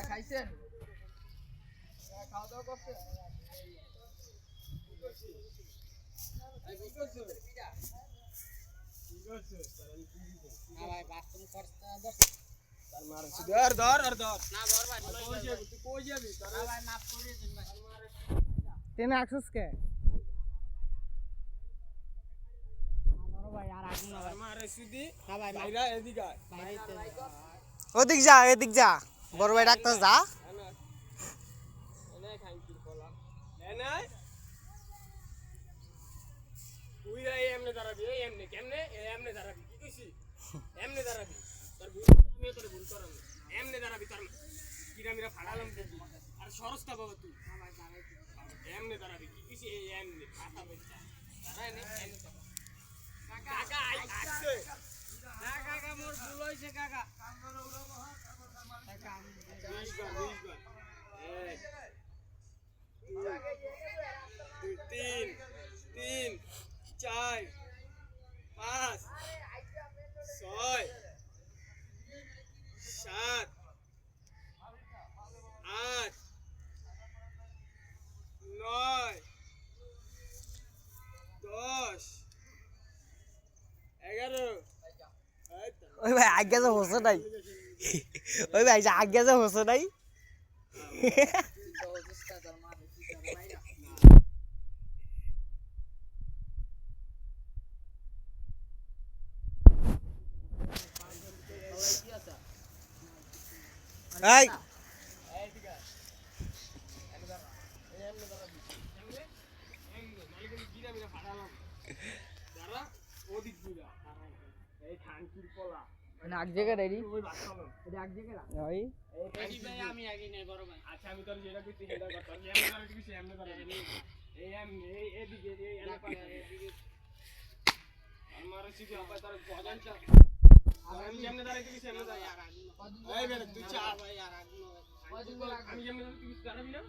খাইছেন? খাওয়া দাওয়া করছেন? তেনে আসছিস কে? ওদিক যা, এদিক যা, বড় ভাই ডাক্তার যা। সরস্তা বাবা তুই এমনি দাঁড়াবি কি কিছু এমনি পাতা বলছা কাকা আসছে না কাকা মোর ভুল হইছে কাকা কাকা 20 বার 1 2 3 4 5 6 7 8 9 10 11 ওই ভাই আগে যা হচ্ছে নাই, ওই ভাই আগে যা হচ্ছে নাই। এই এক জায়গায় রেডি এক জায়গায় ওই আমি আগে নেই বড় ভাই আচ্ছা আমি তোর যেটা কইছি সেটা করতাম এমনি ধরে দিবি এমনি ধরে এই এমনি এই এদিকে এই এলাকা এদিকে আমার সিটি আপা তার গজানটা আমি এমনি ধরে দিবি এমনি ধরে এই বেরে তুই চা ভাই আর আমি এমনি ধরে দিবি দাঁড়াবি না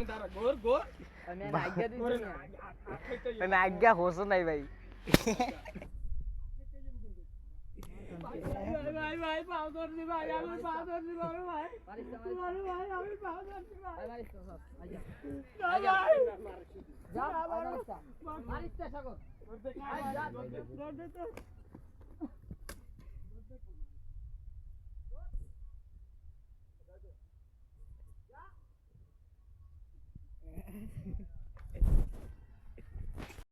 দাঁড়া গোর গোর আমি আজ্ঞা দিচ্ছি না আমি আজ্ঞা হচ্ছে নাই ভাই। ভাই ভাই পাও ধরছি ভাই আমি পাও ধরছি বড় ভাই বড় ভাই আমি পাও ধরছি ভাই যা মারিস চেষ্টা কর যা